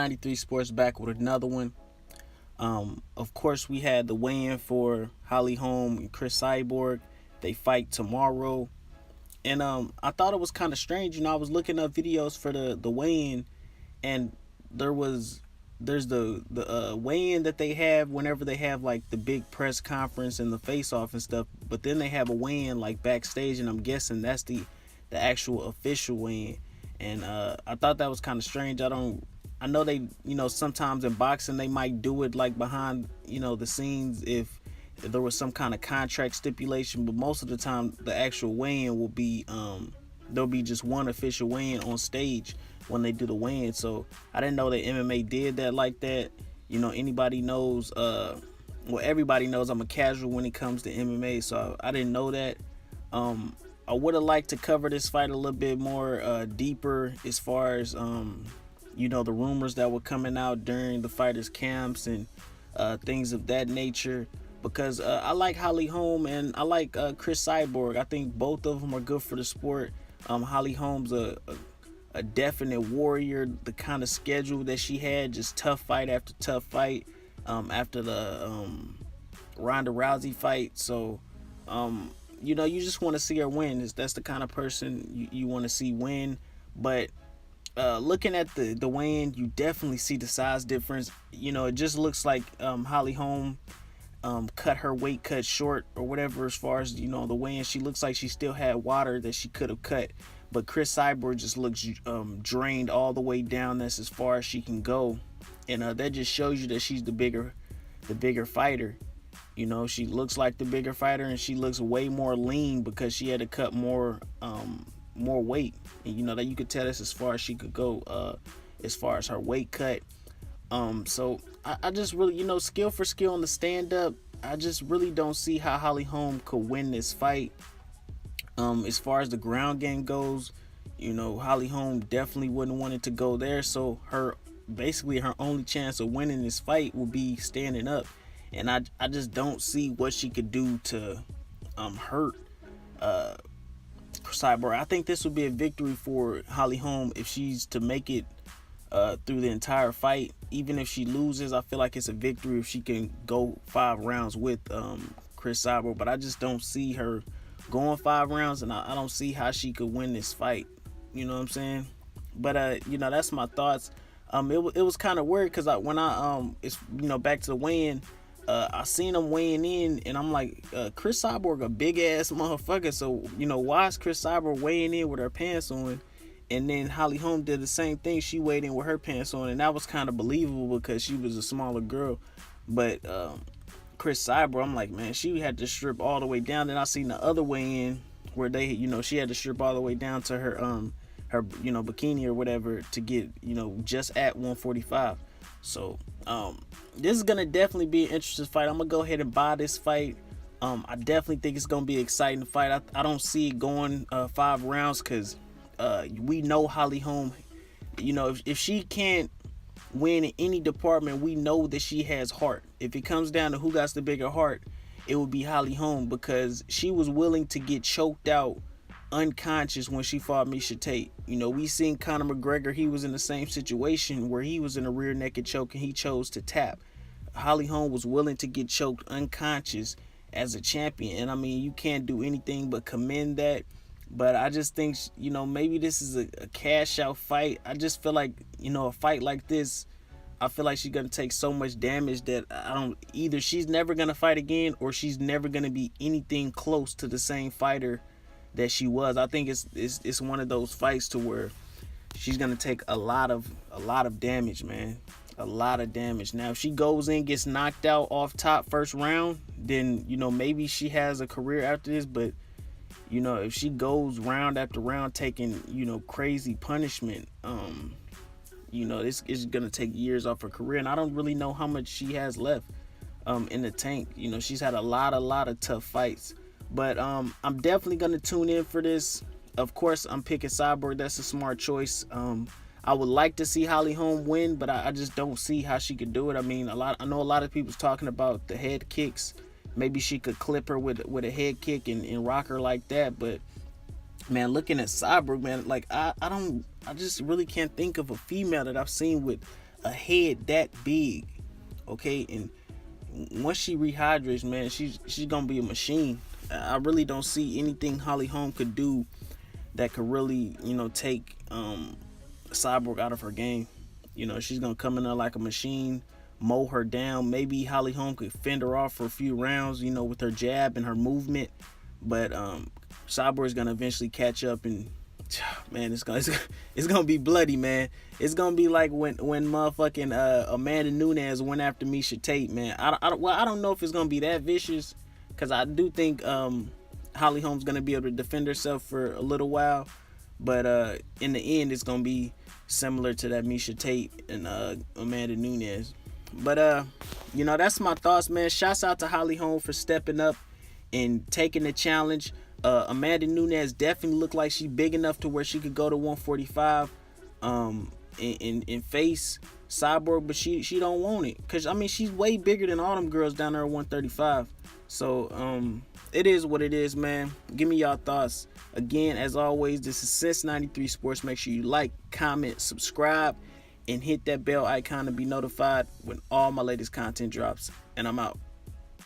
93 Sports back with another one. Of course, we had the weigh-in for Holly Holm and Cris Cyborg. They fight tomorrow, and I thought it was kind of strange. I was looking up videos for the weigh-in, and there's the weigh-in that they have whenever they have like the big press conference and the face-off and stuff. But then they have a weigh-in like backstage, and I'm guessing that's the actual official weigh-in. And I thought that was kind of strange. I know they, sometimes in boxing they might do it like behind, the scenes if there was some kind of contract stipulation, but most of the time the actual weigh-in will be, there'll be just one official weigh-in on stage when they do the weigh-in. So I didn't know that MMA did that like that. Anybody knows, everybody knows I'm a casual when it comes to MMA, so I didn't know that. I would have liked to cover this fight a little bit more deeper as far as the rumors that were coming out during the fighters' camps and things of that nature. Because I like Holly Holm and I like Cris Cyborg. I think both of them are good for the sport. Holly Holm's a definite warrior. The kind of schedule that she had, just tough fight after tough fight after the Ronda Rousey fight. So you just want to see her win. That's the kind of person you want to see win. But looking at the weigh-in, you definitely see the size difference. It just looks like Holly Holm cut her weight cut short or whatever as far as the weigh-in. She looks like she still had water that she could have cut. But Cris Cyborg just looks drained all the way down. That's as far as she can go, and that just shows you that she's the bigger fighter. She looks like the bigger fighter, and she looks way more lean because she had to cut more weight. And that you could tell that's as far as she could go as far as her weight cut. So I just really, skill for skill on the stand up, I just really don't see how Holly Holm could win this fight. As far as the ground game goes, Holly Holm definitely wouldn't want it to go there. So her only chance of winning this fight will be standing up. And I just don't see what she could do to hurt Cyborg. I think this would be a victory for Holly Holm if she's to make it through the entire fight. Even if she loses, I feel like it's a victory if she can go 5 rounds with Cris Cyborg. But I just don't see her going 5 rounds, and I don't see how she could win this fight. You know what I'm saying? But that's my thoughts. It was kind of weird because when I it's back to the weigh-in. I seen him weighing in, and I'm like, Cris Cyborg a big ass motherfucker. So why is Cris Cyborg weighing in with her pants on? And then Holly Holm did the same thing. She weighed in with her pants on, and that was kind of believable because she was a smaller girl. But Cris Cyborg, I'm like, man, she had to strip all the way down. Then I seen the other weigh-in where they, she had to strip all the way down to her bikini or whatever to get just at 145. So this is gonna definitely be an interesting fight. I'm gonna go ahead and buy this fight. I definitely think it's gonna be an exciting fight. I don't see it going 5 rounds because we know Holly Holm. If she can't win in any department, we know that she has heart. If it comes down to who got the bigger heart, it would be Holly Holm, because she was willing to get choked out unconscious when she fought Miesha Tate. We seen Conor McGregor. He was in the same situation where he was in a rear naked choke and he chose to tap. Holly Holm was willing to get choked unconscious as a champion, and I mean, you can't do anything but commend that. But I just think maybe this is a cash out fight. I just feel like a fight like this, I feel like she's gonna take so much damage that either she's never gonna fight again, or she's never gonna be anything close to the same fighter that she was. I think it's one of those fights to where she's gonna take a lot of damage, man. A lot of damage. Now, if she goes in, gets knocked out off top first round, then maybe she has a career after this. But if she goes round after round taking crazy punishment, this is gonna take years off her career, and I don't really know how much she has left in the tank. She's had a lot of tough fights. But I'm definitely gonna tune in for this. Of course, I'm picking Cyborg. That's a smart choice. I would like to see Holly Holm win, but I just don't see how she could do it. I mean, I know a lot of people's talking about the head kicks. Maybe she could clip her with a head kick and rock her like that. But man, looking at Cyborg, man, like I just really can't think of a female that I've seen with a head that big, okay? And once she rehydrates, man, she's gonna be a machine. I really don't see anything Holly Holm could do that could really, take Cyborg out of her game. She's gonna come in there like a machine, mow her down. Maybe Holly Holm could fend her off for a few rounds, with her jab and her movement. But Cyborg's gonna eventually catch up, and man, it's gonna be bloody, man. It's gonna be like when motherfucking Amanda Nunes went after Miesha Tate, man. I don't know if it's gonna be that vicious, because I do think Holly Holm's gonna be able to defend herself for a little while, but in the end, it's gonna be similar to that Miesha Tate and Amanda Nunes. But that's my thoughts, man. Shouts out to Holly Holm for stepping up and taking the challenge. Amanda Nunes definitely looked like she's big enough to where she could go to 145 and face Cyborg, but she don't want it, because she's way bigger than all them girls down there at 135. So it is what it is, man. Give me y'all thoughts. Again, as always, this is Since 93 Sports. Make sure you like, comment, subscribe, and hit that bell icon to be notified when all my latest content drops. And I'm out.